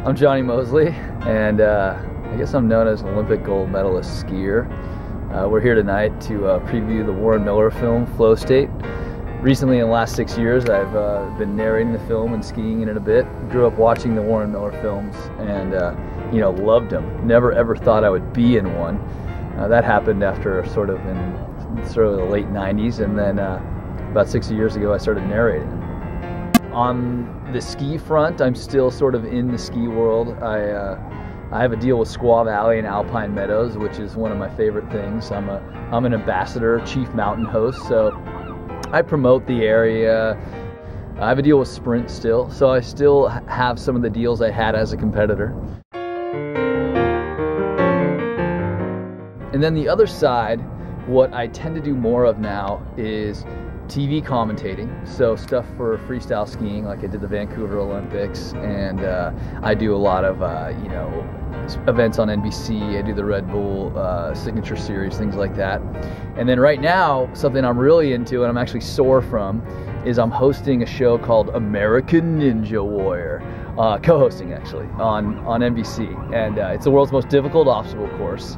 I'm Jonny Moseley, and I guess I'm known as an Olympic gold medalist skier. We're here tonight to preview the Warren Miller film, Flow State. Recently, in the last 6 years, I've been narrating the film and skiing in it a bit. Grew up watching the Warren Miller films and, loved them. Never ever thought I would be in one. That happened after sort of the late 90s, and then about 6 years ago, I started narrating them. On the ski front, I'm still sort of in the ski world. I have a deal with Squaw Valley and Alpine Meadows, which is one of my favorite things. I'm an ambassador, chief mountain host, so I promote the area. I have a deal with Sprint still, so I still have some of the deals I had as a competitor. And then the other side, what I tend to do more of now is TV commentating, so stuff for freestyle skiing, like I did the Vancouver Olympics, and I do a lot of events on NBC. I do the Red Bull Signature Series, things like that. And then right now, something I'm really into and I'm actually sore from is I'm hosting a show called American Ninja Warrior, co-hosting actually on NBC, and it's the world's most difficult obstacle course,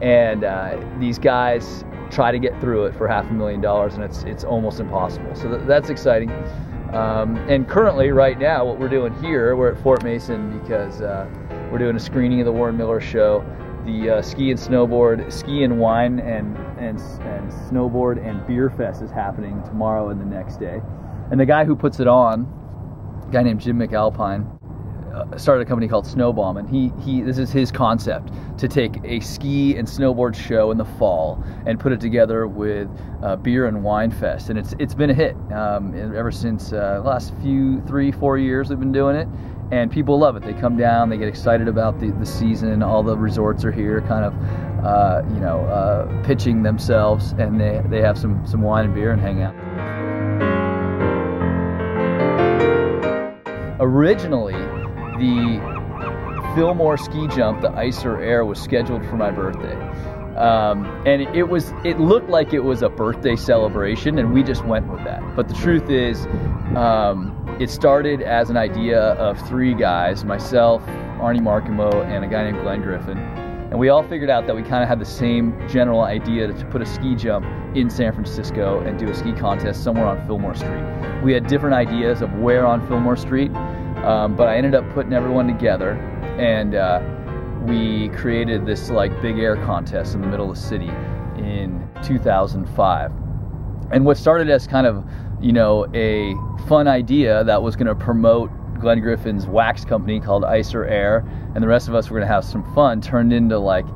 and these guys try to get through it for $500,000, and it's almost impossible. So that's exciting. And currently, right now, what we're doing here, we're at Fort Mason because we're doing a screening of the Warren Miller show. The ski and wine and snowboard and beer fest is happening tomorrow and the next day. And the guy who puts it on, a guy named Jim McAlpine, started a company called Snowbomb, and this is his concept, to take a ski and snowboard show in the fall and put it together with beer and wine fest, and it's been a hit ever since the last 3-4 years we've been doing it, and people love it. They come down, they get excited about the season. All the resorts are here kind of pitching themselves, and they have some wine and beer and hang out. Originally, the Fillmore ski jump, the Icer Air, was scheduled for my birthday, and it looked like it was a birthday celebration, and we just went with that. But the truth is, it started as an idea of 3 guys, myself, Arnie Markimo, and a guy named Glenn Griffin, and we all figured out that we kind of had the same general idea to put a ski jump in San Francisco and do a ski contest somewhere on Fillmore Street. We had different ideas of where on Fillmore Street, but I ended up putting everyone together, and we created this big air contest in the middle of the city in 2005. And what started as kind of a fun idea that was going to promote Glenn Griffin's wax company called Icer Air, and the rest of us were going to have some fun, turned into a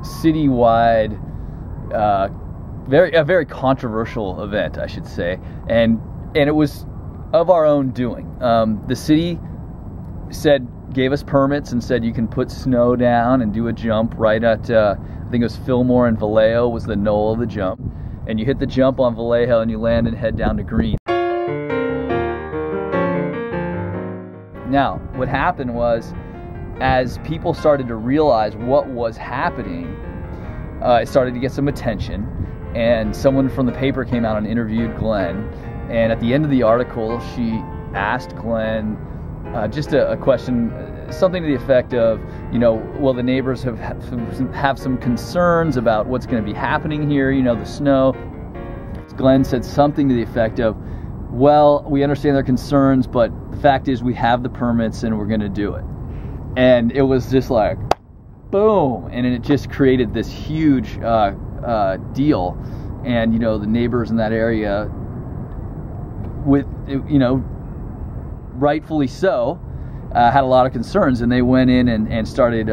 citywide, a very controversial event, I should say, and it was of our own doing. The city gave us permits and said you can put snow down and do a jump right at I think it was Fillmore and Vallejo was the knoll of the jump, and you hit the jump on Vallejo and you land and head down to green. Now, what happened was, as people started to realize what was happening, it started to get some attention, and someone from the paper came out and interviewed Glenn, and at the end of the article, she asked Glenn just a question, something to the effect of, well, the neighbors have some concerns about what's going to be happening here, the snow. Glenn said something to the effect of, well, we understand their concerns, but the fact is we have the permits and we're going to do it. And it was just like, boom, and it just created this huge deal. And, the neighbors in that area, with, rightfully so, had a lot of concerns, and they went in and started,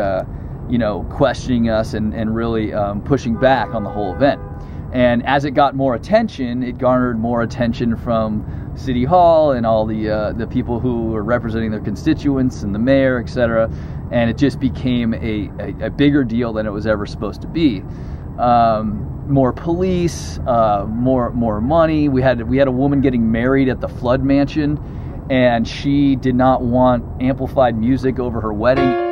questioning us and really pushing back on the whole event. And as it got more attention, it garnered more attention from City Hall and all the people who were representing their constituents and the mayor, etc. And it just became a bigger deal than it was ever supposed to be. More police, more money. We had a woman getting married at the Flood Mansion, and she did not want amplified music over her wedding.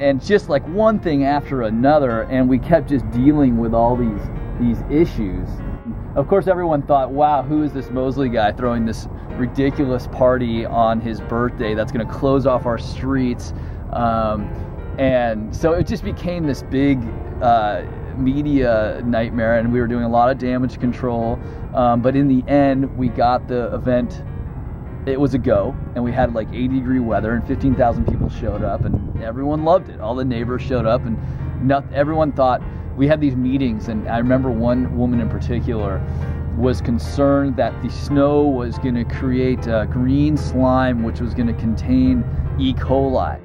And just one thing after another, and we kept just dealing with all these issues. of course, everyone thought, wow, who is this Moseley guy throwing this ridiculous party on his birthday that's going to close off our streets? And so it just became this big media nightmare, and we were doing a lot of damage control. But in the end, we got the event. It was a go, and we had like 80-degree weather, and 15,000 people showed up, and everyone loved it. All the neighbors showed up, and everyone thought, we had these meetings, and I remember one woman in particular was concerned that the snow was going to create green slime, which was going to contain E. coli.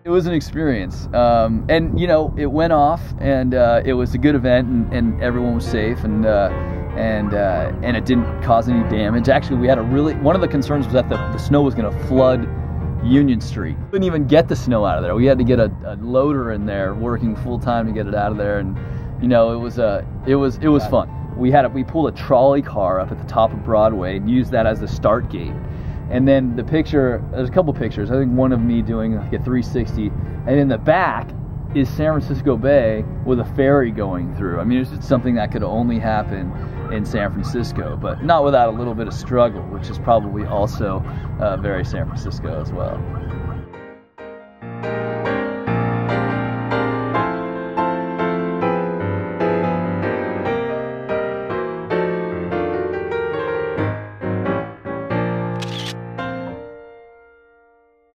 It was an experience, and you know, it went off, and it was a good event, and everyone was safe, and it didn't cause any damage. Actually, we had one of the concerns was that the snow was going to flood Union Street. We couldn't even get the snow out of there. We had to get a loader in there working full time to get it out of there, and you know, it was fun. We pulled a trolley car up at the top of Broadway and used that as the start gate. And then there's a couple pictures. I think one of me doing like a 360, and in the back is San Francisco Bay with a ferry going through. I mean, it's just something that could only happen in San Francisco, but not without a little bit of struggle, which is probably also very San Francisco as well.